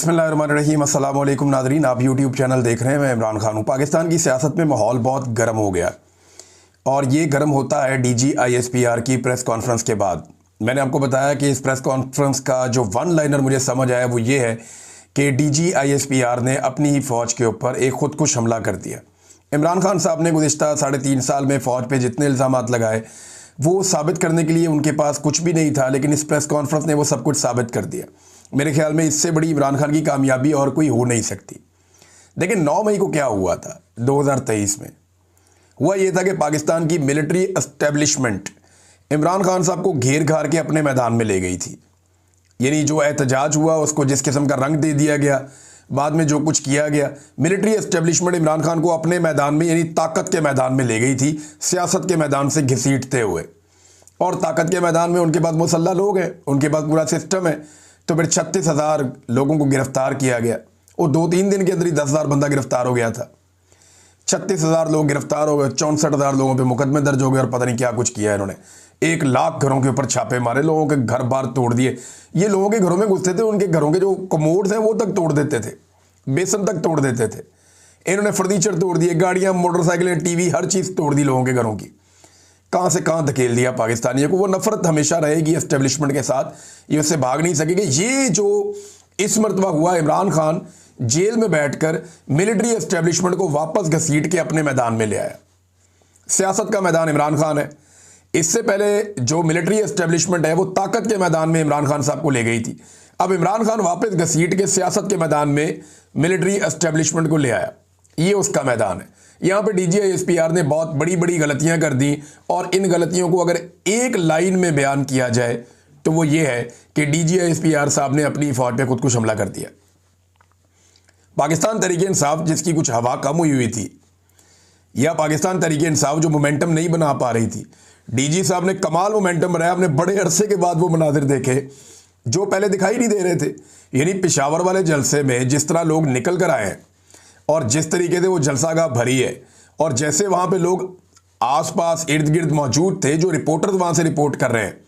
बिस्मिल्लाहिर्रहमानिर्रहीम। अस्सलाम वालेकुम नाज़रीन, आप यूट्यूब चैनल देख रहे हैं। मैं इमरान खान हूँ। पाकिस्तान की सियासत में माहौल बहुत गर्म हो गया और ये गर्म होता है DGISPR की प्रेस कॉन्फ्रेंस के बाद। मैंने आपको बताया कि इस प्रेस कॉन्फ्रेंस का जो वन लाइनर मुझे समझ आया वो ये है कि DGISPR ने अपनी ही फ़ौज के ऊपर एक खुदकुश हमला कर दिया। इमरान खान साहब ने गुज़िश्ता 3.5 साल में फ़ौज पे जितने इल्ज़ामात लगाए वो साबित करने के लिए उनके पास कुछ भी नहीं था, लेकिन इस प्रेस कॉन्फ्रेंस ने वो सब कुछ साबित कर दिया। मेरे ख्याल में इससे बड़ी इमरान खान की कामयाबी और कोई हो नहीं सकती। लेकिन 9 मई को क्या हुआ था 2023 में? हुआ ये था कि पाकिस्तान की मिलिट्री एस्टेब्लिशमेंट इमरान खान साहब को घेर घार के अपने मैदान में ले गई थी। यानी जो एहतजाज हुआ उसको जिस किस्म का रंग दे दिया गया, बाद में जो कुछ किया गया, मिलिट्री एस्टेब्लिशमेंट इमरान खान को अपने मैदान में यानी ताकत के मैदान में ले गई थी, सियासत के मैदान से घसीटते हुए। और ताकत के मैदान में उनके पास मुसल्लह लोग हैं, उनके पास पूरा सिस्टम है। तो फिर 36,000 लोगों को गिरफ्तार किया गया। वो 2-3 दिन के अंदर ही 10,000 बंदा गिरफ्तार हो गया था। 36,000 लोग गिरफ्तार हो गए, 64,000 लोगों पे मुकदमे दर्ज हो गए और पता नहीं क्या कुछ किया है इन्होंने। 1 लाख घरों के ऊपर छापे मारे, लोगों के घर बार तोड़ दिए। ये लोगों के घरों में घुसते थे, उनके घरों के जो कमोड्स हैं वो तक तोड़ देते थे, बेसन तक तोड़ देते थे। इन्होंने फर्नीचर तोड़ दिए, गाड़ियाँ, मोटरसाइकिलें, TV, हर चीज़ तोड़ दी लोगों के घरों की। कहाँ से कहाँ धकेल दिया पाकिस्तानियों को। वो नफरत हमेशा रहेगी एस्टेब्लिशमेंट के साथ, ये उससे भाग नहीं सकेंगे। ये जो इस मरतबा हुआ, इमरान खान जेल में बैठकर मिलिट्री एस्टेब्लिशमेंट को वापस घसीट के अपने मैदान में ले आया। सियासत का मैदान इमरान खान है। इससे पहले जो मिलिट्री एस्टेब्लिशमेंट है वो ताकत के मैदान में इमरान खान साहब को ले गई थी। अब इमरान खान वापस घसीट के सियासत के मैदान में मिलिट्री एस्टेब्लिशमेंट को ले आया। ये उसका मैदान है। यहाँ पे DGISPR ने बहुत बड़ी बड़ी गलतियां कर दी और इन गलतियों को अगर एक लाइन में बयान किया जाए तो वो ये है कि DGISPR साहब ने अपनी फौज पे खुदकुश हमला कर दिया। पाकिस्तान तहरीक इंसाफ जिसकी कुछ हवा कम हुई थी, या पाकिस्तान तहरीक इंसाफ जो मोमेंटम नहीं बना पा रही थी, DG साहब ने कमाल मोमेंटम बनाया। हमने बड़े अरसे के बाद वो मनाजिर देखे जो पहले दिखाई नहीं दे रहे थे। यानी पेशावर वाले जलसे में जिस तरह लोग निकल कर आए हैं और जिस तरीके से वो जलसागाह भरी है, और जैसे वहाँ पे लोग आसपास इर्द गिर्द मौजूद थे, जो रिपोर्टर्स वहाँ से रिपोर्ट कर रहे हैं,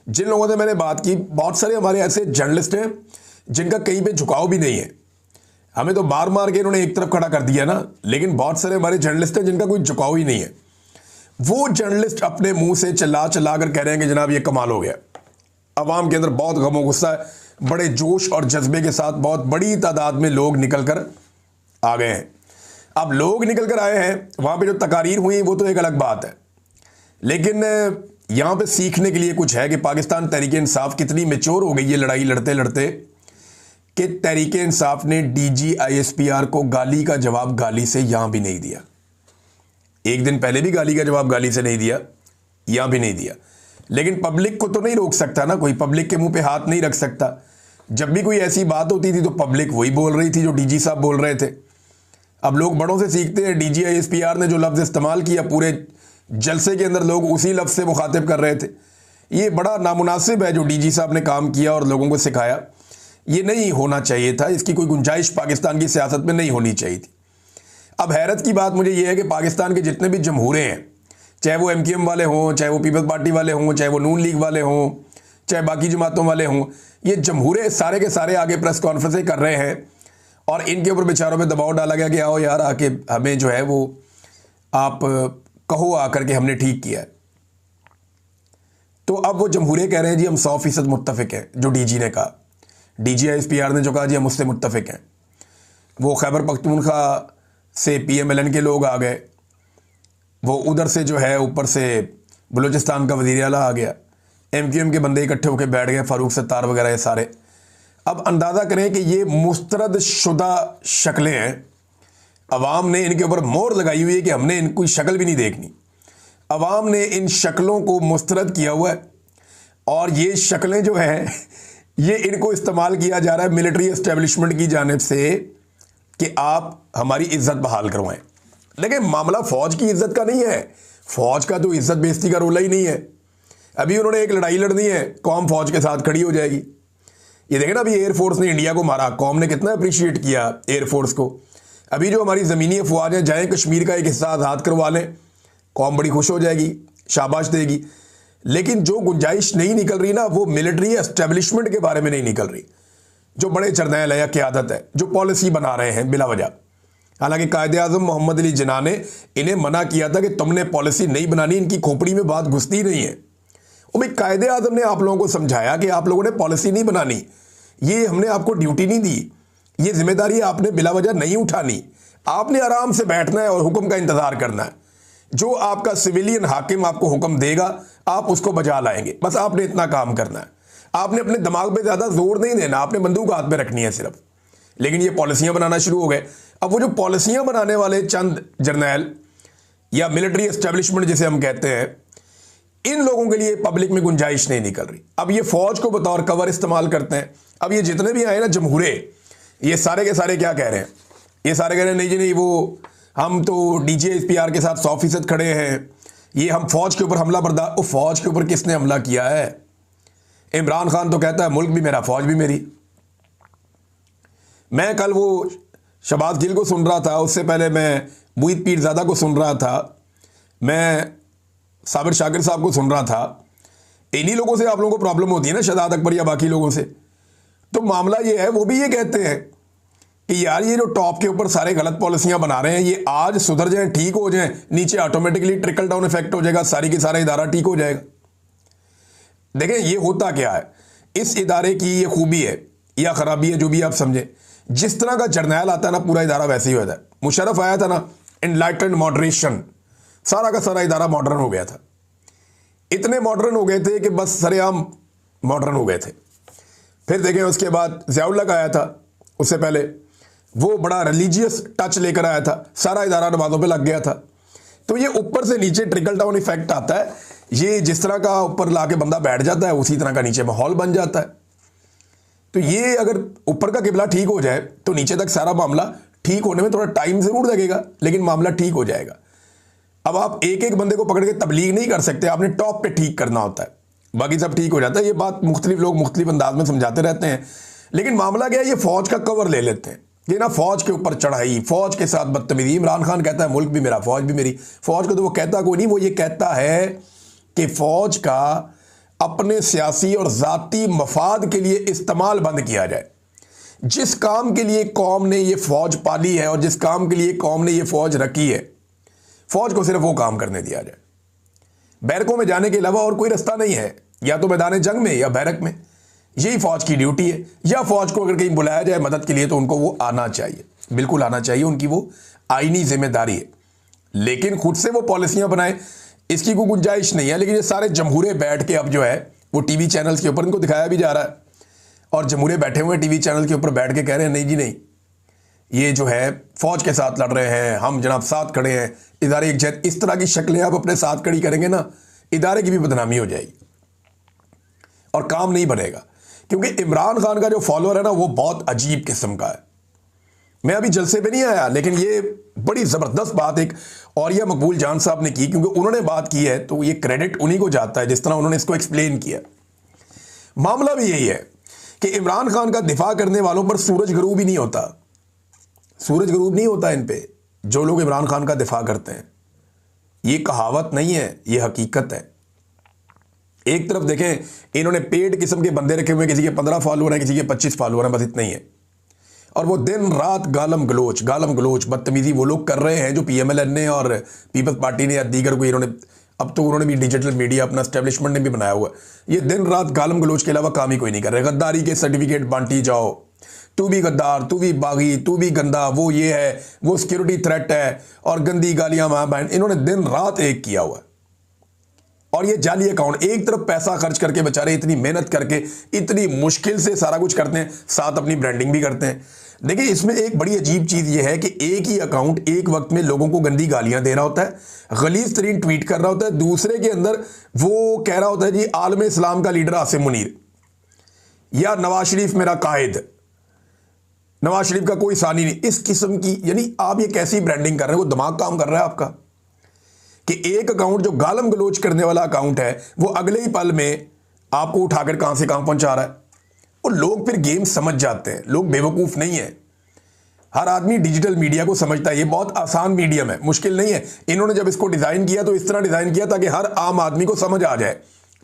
जिन लोगों से मैंने बात की, बहुत सारे हमारे ऐसे जर्नलिस्ट हैं जिनका कहीं पे झुकाव भी नहीं है। हमें तो मार मार के इन्होंने एक तरफ खड़ा कर दिया ना, लेकिन बहुत सारे हमारे जर्नलिस्ट हैं जिनका कोई झुकाव ही नहीं है। वो जर्नलिस्ट अपने मुंह से चिल्ला चिल्ला कर कह रहे हैं कि जनाब ये कमाल हो गया। अवाम के अंदर बहुत गम गुस्सा है, बड़े जोश और जज्बे के साथ बहुत बड़ी तादाद में लोग निकल कर आ गए हैं। अब लोग निकल कर आए हैं, वहाँ पे जो तकारीर हुई वो तो एक अलग बात है, लेकिन यहाँ पे सीखने के लिए कुछ है कि पाकिस्तान तहरीक इंसाफ कितनी मैच्योर हो गई है लड़ाई लड़ते लड़ते, कि तहरीक इंसाफ ने DGISPR को गाली का जवाब गाली से यहाँ भी नहीं दिया। एक दिन पहले भी गाली का जवाब गाली से नहीं दिया, यहाँ भी नहीं दिया। लेकिन पब्लिक को तो नहीं रोक सकता ना कोई, पब्लिक के मुंह पे हाथ नहीं रख सकता। जब भी कोई ऐसी बात होती थी तो पब्लिक वही बोल रही थी जो DG साहब बोल रहे थे। अब लोग बड़ों से सीखते हैं। DGISPR ने जो लफ्ज़ इस्तेमाल किया पूरे जलसे के अंदर, लोग उसी लफ्ज़ से मुखातिब कर रहे थे। ये बड़ा नामुनासिब है जो DG साहब ने काम किया और लोगों को सिखाया। ये नहीं होना चाहिए था, इसकी कोई गुंजाइश पाकिस्तान की सियासत में नहीं होनी चाहिए थी। अब हैरत की बात मुझे ये है कि पाकिस्तान के जितने भी जमहूरे हैं, चाहे वो MKM वाले हों, चाहे वो पीपल्स पार्टी वाले हों, चाहे वो नून लीग वाले हों, चाहे बाकी जमातों वाले हों, ये जमहूरे सारे के सारे आगे प्रेस कॉन्फ्रेंसें कर रहे हैं और इनके ऊपर बेचारों पे दबाव डाला गया कि आओ यार आके हमें जो है वो आप कहो आकर के हमने ठीक किया है। तो अब वो जमहूरे कह रहे हैं जी हम 100% मुत्तफिक हैं, जो DG ने कहा। DGISPR ने जो कहा जी हम उससे मुत्तफिक हैं। वो खैबर पख्तूनख्वा से PMLN के लोग आ गए, वो उधर से जो है ऊपर से बलूचिस्तान का वज़ीर आला आ गया, MKM के बंदे इकट्ठे होकर बैठ गए, फारूक सत्तार वगैरह ये सारे। अब अंदाज़ा करें कि ये मुस्तरद शुदा शक्लें हैं। अवाम ने इनके ऊपर मोहर लगाई हुई है कि हमने इनकी शक्ल भी नहीं देखनी। अवाम ने इन शक्लों को मुस्तरद किया हुआ है और ये शक्लें जो हैं ये इनको इस्तेमाल किया जा रहा है मिलिट्री एस्टेब्लिशमेंट की जानिब से कि आप हमारी इज्जत बहाल करवाएं। लेकिन मामला फौज की इज्जत का नहीं है। फौज का तो इज्जत बेइज्जती का रोला ही नहीं है। अभी उन्होंने एक लड़ाई लड़नी है, कौम फौज के साथ खड़ी हो जाएगी। ये देखें ना, अभी एयरफोर्स ने इंडिया को मारा, कौम ने कितना अप्रिशिएट किया एयरफोर्स को। अभी जो हमारी ज़मीनी अफवाजें जाएँ कश्मीर का एक हिस्सा आज़ाद करवा लें, कौम बड़ी खुश हो जाएगी, शाबाश देगी। लेकिन जो गुंजाइश नहीं निकल रही ना, वो मिलिट्री एस्टेब्लिशमेंट के बारे में नहीं निकल रही। जो बड़े जर्नैल है या क़यादत है जो पॉलिसी बना रहे हैं बिला वजह। हालांकि कायदे-आज़म मोहम्मद अली जिन्ना ने इन्हें मना किया था कि तुमने पॉलिसी नहीं बनानी, इनकी खोपड़ी में बात घुसती नहीं है। और भाई कायदे-आज़म ने आप लोगों को समझाया कि आप लोगों ने पॉलिसी नहीं बनानी, ये हमने आपको ड्यूटी नहीं दी, ये जिम्मेदारी आपने बिला वजह नहीं उठानी, आपने आराम से बैठना है और हुक्म का इंतज़ार करना है। जो आपका सिविलियन हाकिम आपको हुक्म देगा आप उसको बजा लाएंगे, बस आपने इतना काम करना है। आपने अपने दिमाग पे ज़्यादा जोर नहीं देना, आपने बंदूक हाथ में रखनी है सिर्फ। लेकिन ये पॉलिसियां बनाना शुरू हो गए। अब वो जो पॉलिसियां बनाने वाले चंद जर्नैल या मिलिट्री एस्टेब्लिशमेंट जिसे हम कहते हैं, इन लोगों के लिए पब्लिक में गुंजाइश नहीं निकल रही। अब ये फौज को बतौर कवर इस्तेमाल करते हैं। अब ये जितने भी आए ना जमहूरे, ये सारे के सारे क्या कह रहे हैं? ये सारे कह रहे हैं नहीं जी नहीं, वो हम तो DGISPR के साथ 100% खड़े हैं, ये हम फौज के ऊपर हमला बर्दाश्त। वो फौज के ऊपर किसने हमला किया है? इमरान खान तो कहता है मुल्क भी मेरा फौज भी मेरी। मैं कल वो शहबाज गिल को सुन रहा था, उससे पहले मैं मुईद पीरजादा को सुन रहा था, मैं साबिर शाकिर साहब को सुन रहा था। इन्हीं लोगों से आप लोगों को प्रॉब्लम होती है ना, शहजाद अकबर या बाकी लोगों से। तो मामला ये है, वो भी ये कहते हैं कि यार ये जो टॉप के ऊपर सारे गलत पॉलिसियां बना रहे हैं, ये आज सुधर जाएं, ठीक हो जाएं, नीचे ऑटोमेटिकली ट्रिकल डाउन इफेक्ट हो जाएगा, सारी की सारा इदारा ठीक हो जाएगा। देखें ये होता क्या है, इस इदारे की ये खूबी है या खराबी है, जो भी आप समझें। जिस तरह का जर्नैल आता है ना, पूरा इदारा वैसे ही होता है। मुशर्रफ आया था ना, एनलाइटेंड मॉडरेशन, सारा का सारा इदारा मॉडर्न हो गया था। इतने मॉडर्न हो गए थे कि बस सरेआम मॉडर्न हो गए थे। फिर देखें उसके बाद ज़ियाउल हक आया था, उससे पहले वो बड़ा रिलीजियस टच लेकर आया था, सारा इदारा नमाज़ों पे लग गया था। तो ये ऊपर से नीचे ट्रिकल डाउन इफेक्ट आता है। ये जिस तरह का ऊपर लाके बंदा बैठ जाता है, उसी तरह का नीचे माहौल बन जाता है। तो ये अगर ऊपर का किबला ठीक हो जाए तो नीचे तक सारा मामला ठीक होने में थोड़ा टाइम जरूर लगेगा, लेकिन मामला ठीक हो जाएगा। अब आप एक एक बंदे को पकड़ के तबलीग नहीं कर सकते, आपने टॉप पे ठीक करना होता है, बाकी सब ठीक हो जाता है। ये बात मुख्तलिफ लोग मुख्तलिफ अंदाज में समझाते रहते हैं, लेकिन मामला क्या है, ये फौज का कवर ले लेते हैं। ये ना फौज के ऊपर चढ़ाई, फौज के साथ बदतमीजी। इमरान खान कहता है मुल्क भी मेरा फौज भी मेरी। फौज को तो वो कहता कोई नहीं, वो ये कहता है कि फौज का अपने सियासी और ज़ाती मफाद के लिए इस्तेमाल बंद किया जाए। जिस काम के लिए कौम ने ये फौज पाली है और जिस काम के लिए कौम ने ये फौज रखी है, फौज को सिर्फ वो काम करने दिया जाए। बैरकों में जाने के अलावा और कोई रास्ता नहीं है, या तो मैदान जंग में या बैरक में। यही फौज की ड्यूटी है। या फौज को अगर कहीं बुलाया जाए मदद के लिए तो उनको वो आना चाहिए, बिल्कुल आना चाहिए, उनकी वो आईनी जिम्मेदारी है। लेकिन खुद से वो पॉलिसियां बनाए, इसकी कोई गुंजाइश नहीं है। लेकिन ये सारे जमहूरे बैठ के अब जो है वो टीवी चैनल्स के ऊपर इनको दिखाया भी जा रहा है, और जमहूरे बैठे हुए टीवी चैनल के ऊपर बैठ के कह रहे हैं नहीं जी नहीं, ये जो है फौज के साथ लड़ रहे हैं, हम जनाब साथ खड़े हैं, इदारे एक जैसे। इस तरह की शक्लें आप अपने साथ खड़ी करेंगे ना, इदारे की भी बदनामी हो जाएगी और काम नहीं बनेगा। क्योंकि इमरान खान का जो फॉलोअर है ना, वो बहुत अजीब किस्म का है। मैं अभी जलसे पे नहीं आया, लेकिन ये बड़ी ज़बरदस्त बात एक औरिया मकबूल जान साहब ने की, क्योंकि उन्होंने बात की है तो ये क्रेडिट उन्हीं को जाता है जिस तरह उन्होंने इसको एक्सप्लेन किया। मामला भी यही है कि इमरान खान का दिफा करने वालों पर सूरज गरूब ही नहीं होता, सूरज गरूब नहीं होता इन पे, जो लोग इमरान खान का दिफा करते हैं। ये कहावत नहीं है, ये हकीकत है। एक तरफ देखें, इन्होंने पेड किस्म के बंदे रखे हुए, किसी के 15 फॉलोअर हैं, किसी के 25 फॉलोअर हैं, बस इतना ही है। और वो दिन रात गालम गलोच बदतमीजी वो लोग कर रहे हैं जो PMLN ने और पीपल्स पार्टी ने या दीगर को इन्होंने, अब तो उन्होंने भी डिजिटल मीडिया अपना एस्टेब्लिशमेंट ने भी बनाया हुआ है। ये दिन रात गालम गलोच के अलावा काम ही कोई नहीं कर रहे। गद्दारी के सर्टिफिकेट बांटी जाओ, तू भी गद्दार, तू भी बागी, तू भी गंदा, वो ये है, वो सिक्योरिटी थ्रेट है, और गंदी गालियां मां बहन, इन्होंने दिन रात एक किया हुआ है। और ये जाली अकाउंट, एक तरफ पैसा खर्च करके बेचारे इतनी मेहनत करके इतनी मुश्किल से सारा कुछ करते हैं, साथ अपनी ब्रांडिंग भी करते हैं। देखिए इसमें एक बड़ी अजीब चीज़ ये है कि एक ही अकाउंट एक वक्त में लोगों को गंदी गालियां दे रहा होता है, गलीज तरीन ट्वीट कर रहा होता है, दूसरे के अंदर वो कह रहा होता है जी आलम इस्लाम का लीडर आसिम मुनीर या नवाज शरीफ मेरा कायद, नवाज शरीफ का कोई सानी नहीं, इस किस्म की। यानी आप ये कैसी ब्रांडिंग कर रहे हैं? वो दिमाग काम कर रहा है आपका कि एक अकाउंट जो गालम गलोच करने वाला अकाउंट है, वो अगले ही पल में आपको उठाकर कहां से कहां पहुंचा रहा है। और लोग फिर गेम समझ जाते हैं, लोग बेवकूफ नहीं है। हर आदमी डिजिटल मीडिया को समझता है, ये बहुत आसान मीडियम है, मुश्किल नहीं है। इन्होंने जब इसको डिजाइन किया तो इस तरह डिजाइन किया ताकि हर आम आदमी को समझ आ जाए,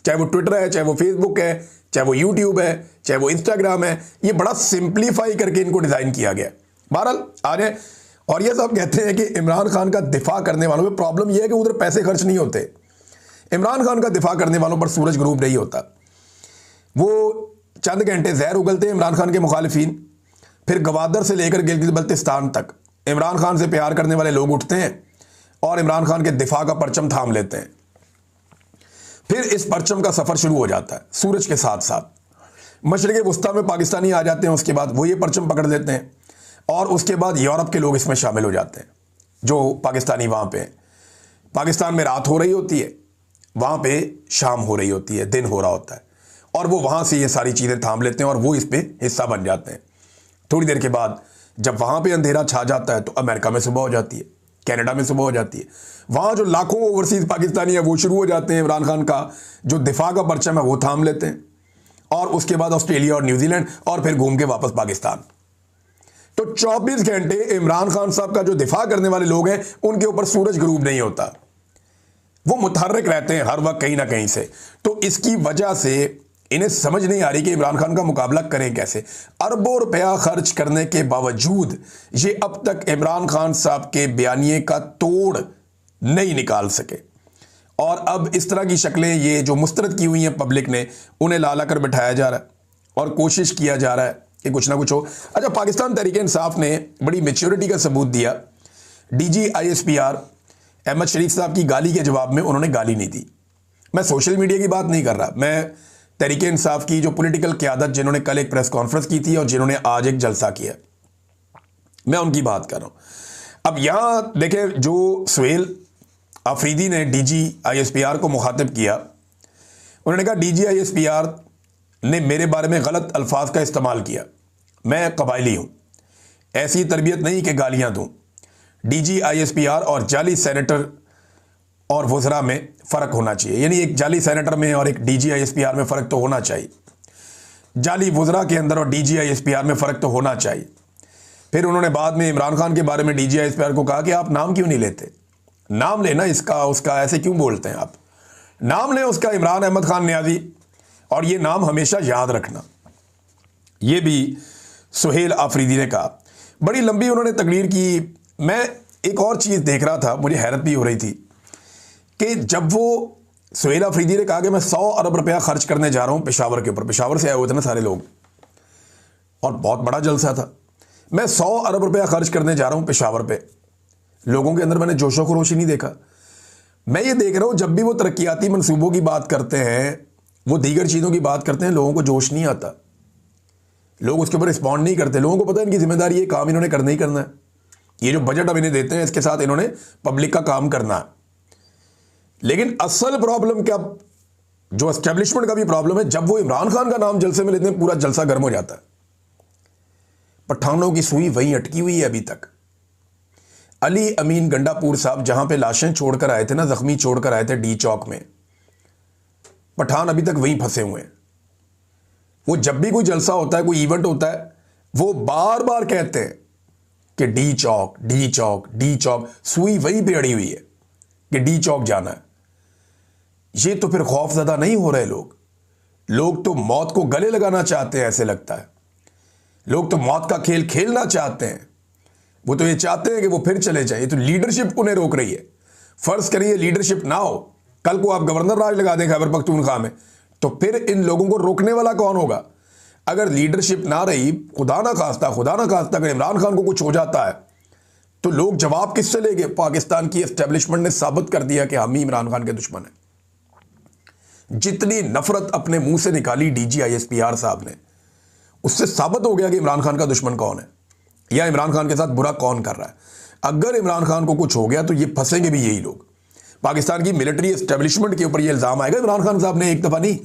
चाहे वो ट्विटर है, चाहे वो फेसबुक है, चाहे वो यूट्यूब है, चाहे वो इंस्टाग्राम है, ये बड़ा सिंप्लीफाई करके इनको डिज़ाइन किया गया। बहरहाल आ रहे हैं और ये सब कहते हैं कि इमरान खान का दिफा करने वालों में प्रॉब्लम यह है कि उधर पैसे खर्च नहीं होते। इमरान खान का दिफा करने वालों पर सूरज ग्रुप नहीं होता। वो चंद घंटे जहर उगलते हैं इमरान खान के मुखालिफिन, फिर गवादर से लेकर गिलगित बल्तिस्तान तक इमरान खान से प्यार करने वाले लोग उठते हैं और इमरान खान के दिफा का परचम थाम लेते हैं। फिर इस परचम का सफर शुरू हो जाता है सूरज के साथ साथ। मशरिक़ वस्ता में पाकिस्तानी आ जाते हैं, उसके बाद वो ये परचम पकड़ लेते हैं और उसके बाद यूरोप के लोग इसमें शामिल हो जाते हैं जो पाकिस्तानी वहाँ पे। पाकिस्तान में रात हो रही होती है, वहाँ पे शाम हो रही होती है, दिन हो रहा होता है, और वो वहाँ से ये सारी चीज़ें थाम लेते हैं और वो इस पे हिस्सा बन जाते हैं। थोड़ी देर के बाद जब वहाँ पे अंधेरा छा जाता है तो अमेरिका में सुबह हो जाती है, कनाडा में सुबह हो जाती है। वहाँ जो लाखों ओवरसीज़ पाकिस्तानी है वो शुरू हो जाते हैं इमरान खान का जो दिफा का परचम है वो थाम लेते हैं, और उसके बाद ऑस्ट्रेलिया और न्यूजीलैंड, और फिर घूम के वापस पाकिस्तान। तो 24 घंटे इमरान खान साहब का जो दिफा करने वाले लोग हैं उनके ऊपर सूरज ग्रुप नहीं होता, वो मुतहर्रिक रहते हैं हर वक्त कहीं ना कहीं से। तो इसकी वजह से इन्हें समझ नहीं आ रही कि इमरान खान का मुकाबला करें कैसे। अरबों रुपया खर्च करने के बावजूद ये अब तक इमरान खान साहब के बयानिए का तोड़ नहीं निकाल सके, और अब इस तरह की शक्लें ये जो मुस्तरद की हुई हैं पब्लिक ने, उन्हें ला ला कर बिठाया जा रहा है और कोशिश किया जा रहा है कि कुछ ना कुछ हो। अच्छा, पाकिस्तान तहरीक इंसाफ ने बड़ी मैच्योरिटी का सबूत दिया। डीजी ISPR अहमद शरीफ साहब की गाली के जवाब में उन्होंने गाली नहीं दी। मैं सोशल मीडिया की बात नहीं कर रहा, मैं तहरीक इंसाफ की जो पॉलिटिकल क़यादत जिन्होंने कल एक प्रेस कॉन्फ्रेंस की थी और जिन्होंने आज एक जलसा किया, मैं उनकी बात कर रहा हूं। अब यहां देखें, जो सुहेल अफरीदी ने DG ISPR को मुखातिब किया, उन्होंने कहा DG ISPR ने मेरे बारे में गलत अल्फाज का इस्तेमाल किया, मैं कबायली हूं, ऐसी तरबियत नहीं कि गालियां दूं। DG ISPR और जाली सेनेटर और वज़रा में फ़र्क होना चाहिए, यानी एक जाली सेनेटर में और एक DG ISPR में फ़र्क तो होना चाहिए, जाली वज़रा के अंदर और DG ISPR में फ़र्क तो होना चाहिए। फिर उन्होंने बाद में इमरान खान के बारे में DG ISPR को कहा कि आप नाम क्यों नहीं लेते, नाम लेना इसका उसका, ऐसे क्यों बोलते हैं आप, नाम लें उसका, इमरान अहमद खान न्याजी, और ये नाम हमेशा याद रखना। ये भी सुहेल अफरीदी ने कहा। बड़ी लंबी उन्होंने तकरीर की। मैं एक और चीज़ देख रहा था, मुझे हैरत भी हो रही थी कि जब वो सुहेल अफरीदी ने कहा कि मैं 100 अरब रुपया खर्च करने जा रहा हूँ पेशावर के ऊपर, पेशावर से आए हुए थे ना सारे लोग और बहुत बड़ा जलसा था, मैं 100 अरब रुपया खर्च करने जा रहा हूँ पेशावर पे, लोगों के अंदर मैंने जोशो खरोश ही नहीं देखा। मैं ये देख रहा हूँ जब भी वो तरक्याती मनसूबों की बात करते हैं, वो दीगर चीज़ों की बात करते हैं, लोगों को जोश नहीं आता, लोग उसके ऊपर रिस्पॉन्ड नहीं करते। लोगों को पता है इनकी जिम्मेदारी ये काम इन्होंने करना ही करना है, ये जो बजट अब इन्हें देते हैं इसके साथ इन्होंने पब्लिक का काम करना है। लेकिन असल प्रॉब्लम क्या, जो एस्टेब्लिशमेंट का भी प्रॉब्लम है, जब वो इमरान खान का नाम जलसे में लेते हैं पूरा जलसा गर्म हो जाता है। पठानों की सुई वहीं अटकी हुई है अभी तक। अली अमीन गंडापुर साहब जहां पे लाशें छोड़कर आए थे ना, जख्मी छोड़कर आए थे डी चौक में, पठान अभी तक वहीं फंसे हुए हैं। वो जब भी कोई जलसा होता है, कोई इवेंट होता है, वो बार बार कहते हैं कि डी चौक डी चौक डी चौक, सुई वहीं पे अड़ी हुई है कि डी चौक जाना है। ये तो फिर खौफजदा नहीं हो रहे लोग तो मौत को गले लगाना चाहते हैं, ऐसे लगता है। लोग तो मौत का खेल खेलना चाहते हैं, वो तो ये चाहते हैं कि वो फिर चले जाए। ये तो लीडरशिप उन्हें रोक रही है। फर्ज करिए लीडरशिप ना हो, कल को आप गवर्नर राज लगा दें खैबर पख्तूनख्वा में, तो फिर इन लोगों को रोकने वाला कौन होगा? अगर लीडरशिप ना रही, खुदा ना खास्ता अगर इमरान खान को कुछ हो जाता है तो लोग जवाब किससे लेंगे? पाकिस्तान की एस्टेब्लिशमेंट ने साबित कर दिया कि हम ही इमरान खान के दुश्मन हैं। जितनी नफरत अपने मुंह से निकाली DG ISPR साहब ने, उससे साबित हो गया कि इमरान खान का दुश्मन कौन है या इमरान खान के साथ बुरा कौन कर रहा है। अगर इमरान खान को कुछ हो गया तो ये फंसेंगे भी यही लोग। पाकिस्तान की मिलिट्री एस्टेब्लिशमेंट के ऊपर ये इल्जाम आएगा। इमरान खान साहब ने एक दफा नहीं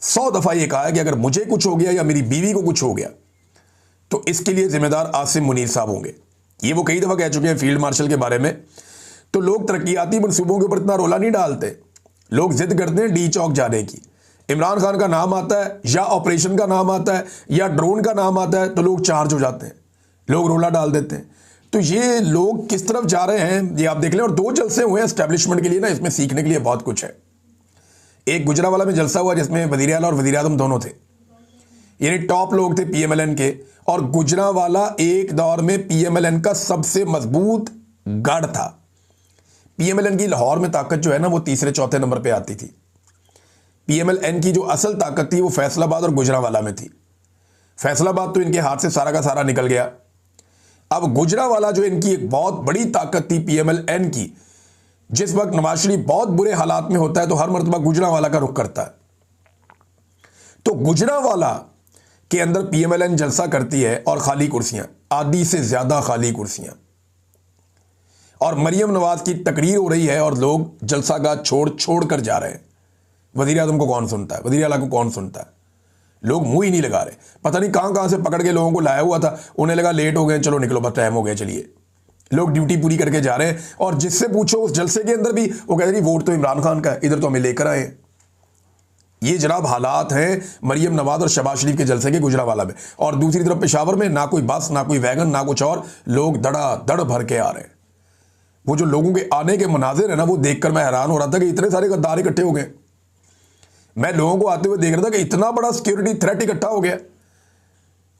100 दफा ये कहा है कि अगर मुझे कुछ हो गया या मेरी बीवी को कुछ हो गया तो इसके लिए जिम्मेदार आसिम मुनीर साहब होंगे। ये वो कई दफा कह चुके हैं फील्ड मार्शल के बारे में। तो लोग तरक्याती मनसूबों के ऊपर इतना रोला नहीं डालते, लोग जिद करते हैं डी चौक जाने की। इमरान खान का नाम आता है या ऑपरेशन का नाम आता है या ड्रोन का नाम आता है तो लोग चार्ज हो जाते हैं, लोग रोला डाल देते हैं। तो ये लोग किस तरफ जा रहे हैं ये आप देख लें। और 2 जलसे हुए हैं एस्टेब्लिशमेंट के लिए ना, इसमें सीखने के लिए बहुत कुछ है। एक गुजरांवाला में जलसा हुआ जिसमें वजीर आला और वजीर आज़म दोनों थे, यानी टॉप लोग थे पीएमएलएन के, और गुजरांवाला एक दौर में पीएमएलएन का सबसे मजबूत गढ़ था। पीएमएलएन की लाहौर में ताकत जो है ना वो तीसरे चौथे नंबर पे आती थी। पीएमएलएन की जो असल ताकत थी वो फैसलाबाद और गुजरांवाला में थी। फैसलाबाद तो इनके हाथ से सारा का सारा निकल गया। अब गुजरांवाला जो इनकी एक बहुत बड़ी ताकत थी पीएमएलएन की, जिस वक्त नवाज शरीफ बहुत बुरे हालात में होता है तो हर मर्तबा गुजरांवाला का रुख करता है। तो गुजरांवाला के अंदर पीएमएलएन जलसा करती है और खाली कुर्सियां, आधी से ज्यादा खाली कुर्सियां, और मरियम नवाज की तकरीर हो रही है और लोग जलसा का छोड़ छोड़ कर जा रहे हैं। वजीर आजम को कौन सुनता है, वजीर आला को कौन सुनता है? लोग मुंह ही नहीं लगा रहे। पता नहीं कहां से पकड़ के लोगों को लाया हुआ था, उन्हें लगा लेट हो गए, चलो निकलो बस टाइम हो गया, चलिए। लोग ड्यूटी पूरी करके जा रहे हैं और जिससे पूछो उस जलसे के अंदर भी वो कहते हैं वोट तो इमरान खान का है, इधर तो हमें लेकर आए। ये जनाब हालात हैं मरियम नवाज और शहबाज शरीफ के जलसे के गुजरांवाला में। और दूसरी तरफ पेशावर में ना कोई बस, ना कोई वैगन, ना कुछ और, लोग धड़ाधड़ भर के आ रहे हैं। वो जो लोगों के आने के मनाजिर है ना, वो देखकर मैं हैरान हो रहा था कि इतने सारे गद्दार इकट्ठे हो गए। मैं लोगों को आते हुए देख रहा था कि इतना बड़ा सिक्योरिटी थ्रेट इकट्ठा हो गया,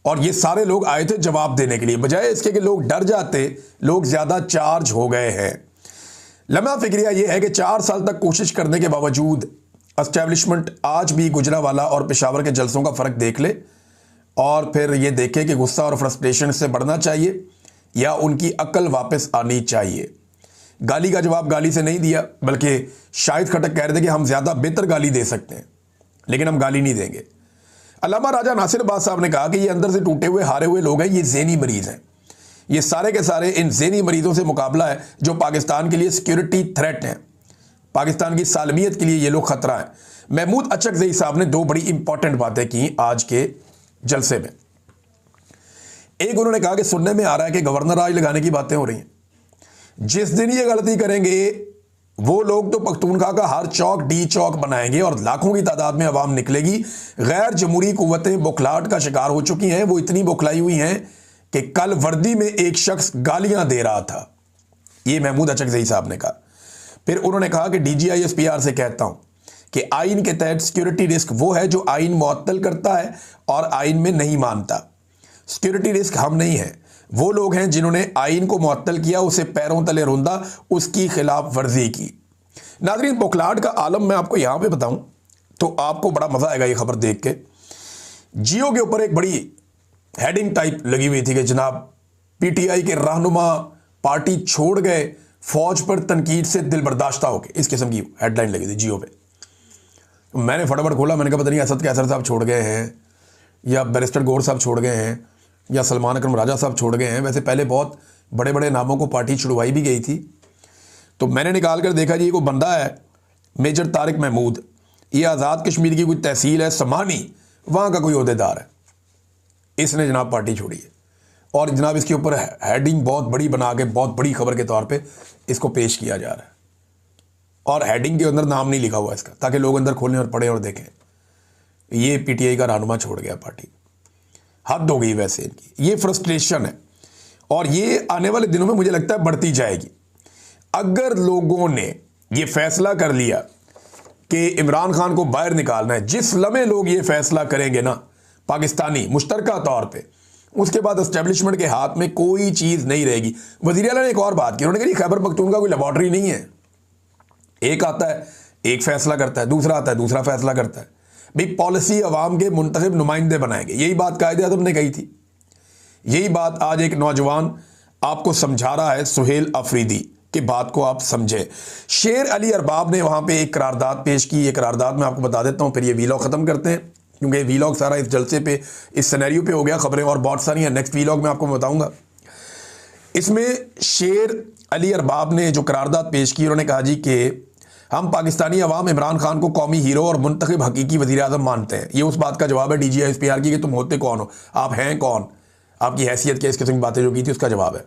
और ये सारे लोग आए थे जवाब देने के लिए, बजाय इसके कि लोग डर जाते। लोग ज्यादा चार्ज हो गए हैं। लम्हा फिक्रिया यह है कि 4 साल तक कोशिश करने के बावजूद एस्टेब्लिशमेंट आज भी गुजरांवाला और पेशावर के जलसों का फर्क देख ले और फिर ये देखे कि गुस्सा और फ्रस्ट्रेशन से बढ़ना चाहिए या उनकी अकल वापस आनी चाहिए। गाली का जवाब गाली से नहीं दिया, बल्कि शाहिद खटक कह रहे थे कि हम ज्यादा बेहतर गाली दे सकते हैं, लेकिन हम गाली नहीं देंगे। अल्लामा राजा नासिर अब्बास साहब ने कहा कि ये अंदर से टूटे हुए हारे हुए लोग हैं, ये ज़हनी मरीज हैं। ये सारे के सारे इन ज़हनी मरीजों से मुकाबला है जो पाकिस्तान के लिए सिक्योरिटी थ्रेट हैं, पाकिस्तान की सालमियत के लिए ये लोग खतरा है। महमूद अचकज़ई साहब ने 2 बड़ी इंपॉर्टेंट बातें की आज के जलसे में। एक, उन्होंने कहा कि सुनने में आ रहा है कि गवर्नर राज लगाने की बातें हो रही हैं। जिस दिन ये गलती करेंगे वो लोग तो पख्तूनख्वा का हर चौक डी चौक बनाएंगे और लाखों की तादाद में अवाम निकलेगी। गैर जमहूरी कुव्वतें बुखलाहट का शिकार हो चुकी हैं। वो इतनी बुखलाई हुई हैं कि कल वर्दी में एक शख्स गालियां दे रहा था। ये महमूद अचकज़ई साहब ने कहा। फिर उन्होंने कहा कि DGISPR से कहता हूं कि आइन के तहत सिक्योरिटी रिस्क वो है जो आइन मुअत्तल करता है और आइन में नहीं मानता। सिक्योरिटी रिस्क हम नहीं है, वो लोग हैं जिन्होंने आइन को मुअत्तल किया, उसे पैरों तले रौंदा, उसकी खिलाफ वर्जी की। नाज़रीन, बुखलाहट का आलम मैं आपको यहां पे बताऊं तो आपको बड़ा मजा आएगा ये खबर देख के। जियो के ऊपर एक बड़ी हेडिंग टाइप लगी हुई थी कि जनाब PTI के रहनुमा पार्टी छोड़ गए, फौज पर तनकीद से दिल बर्दाश्ता हो गए, इस किस्म की हेडलाइन लगी थी जियो पे। मैंने फटाफट खोला, मैंने कहा पता नहीं असद कैसर साहब छोड़ गए हैं या बैरिस्टर गौर साहब छोड़ गए हैं या सलमान अकरम राजा साहब छोड़ गए हैं। वैसे पहले बहुत बड़े बड़े नामों को पार्टी छुड़वाई भी गई थी। तो मैंने निकाल कर देखा जी, ये कोई बंदा है मेजर तारिक महमूद, ये आज़ाद कश्मीर की कोई तहसील है समानी, वहाँ का कोई ओहदेदार है। इसने जनाब पार्टी छोड़ी है और जनाब इसके ऊपर हेडिंग बहुत बड़ी बना के बहुत बड़ी खबर के तौर पर इसको पेश किया जा रहा है, और हेडिंग के अंदर नाम नहीं लिखा हुआ इसका, ताकि लोग अंदर खोलें और पढ़ें और देखें ये PTI का रहनुमा छोड़ गया पार्टी। हद हो गई वैसे इनकी, ये फ्रस्ट्रेशन है और ये आने वाले दिनों में मुझे लगता है बढ़ती जाएगी। अगर लोगों ने ये फैसला कर लिया कि इमरान खान को बाहर निकालना है, जिस लम्हे लोग ये फैसला करेंगे ना पाकिस्तानी मुश्तरका तौर पे, उसके बाद एस्टेब्लिशमेंट के हाथ में कोई चीज नहीं रहेगी। वज़ीर आला ने एक और बात की, उन्होंने कहा खैबर पख्तूनख्वा कोई लेबॉर्ट्री नहीं है। एक आता है एक फैसला करता है, दूसरा आता है दूसरा फैसला करता है। भाई पॉलिसी अवाम के मुंतखब नुमाइंदे बनाएंगे, यही बात कायदे आज़म ने कही थी। यही बात आज एक नौजवान आपको समझा रहा है, सुहेल अफरीदी की बात को आप समझे। शेर अली अरबाब ने वहां पे एक करारदाद पेश की। ये करारदाद मैं आपको बता देता हूं, फिर ये वीलॉग खत्म करते हैं, क्योंकि वीलॉग सारा इस जलसे पे, इस सिनेरियो पे हो गया। खबरें और बहुत सारी हैं, नेक्स्ट वीलॉग में आपको बताऊंगा। इसमें शेर अली अरबाब ने जो करारदाद पेश की, उन्होंने कहा जी कि हम पाकिस्तानी अवाम इमरान खान को कौमी हीरो और मुंतखब हकीकी वज़ीर आज़म मानते हैं। ये उस बात का जवाब है DGISPR की कि तुम होते कौन हो, आप हैं कौन, आपकी हैसियत क्या, इस किस्म की बातें जो की थी उसका जवाब है।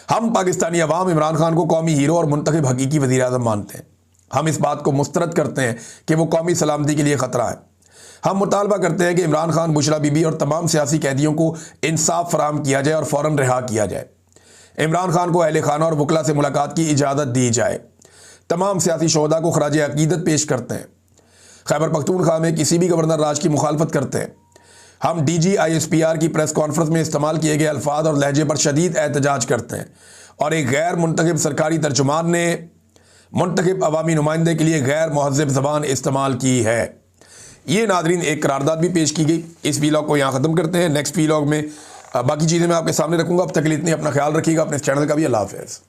हम पाकिस्तानी अवाम इमरान खान को कौमी हीरो और मुंतखब हकीकी वज़ीर आज़म मानते हैं। हम इस बात को मुस्तरद करते हैं कि वो कौमी सलामती के लिए ख़तरा है। हम मुतालबा करते हैं कि इमरान खान, बुशरा बीबी और तमाम सियासी कैदियों को इंसाफ फराम किया जाए और फ़ौरन रिहा किया जाए। इमरान खान को अहले खाना और वकला से मुलाकात की इजाज़त दी जाए। तमाम सियासी शोहदा को खराज अकीदत पेश करते हैं। खैबर पख्तूनख्वा में किसी भी गवर्नर राज की मुखालफत करते हैं। हम DGISPR की प्रेस कॉन्फ्रेंस में इस्तेमाल किए गए अल्फाज और लहजे पर शदीद एहतजाज करते हैं और एक गैर मुंतखब सरकारी तर्जुमान ने मुंतखब अवामी नुमाइंदे के लिए गैर महज़्ज़ब ज़बान इस्तेमाल की है। ये नादरीन एक करारदाद भी पेश की गई। इस वीलॉग को यहाँ ख़त्म करते हैं। नेक्स्ट वीलॉग में बाकी चीज़ें मैं आपके सामने रखूँगा। अब तक के लिए इतनी अपना ख्याल रखिएगा, अपने चैनल का भी। अल्लाह हाफ़िज़।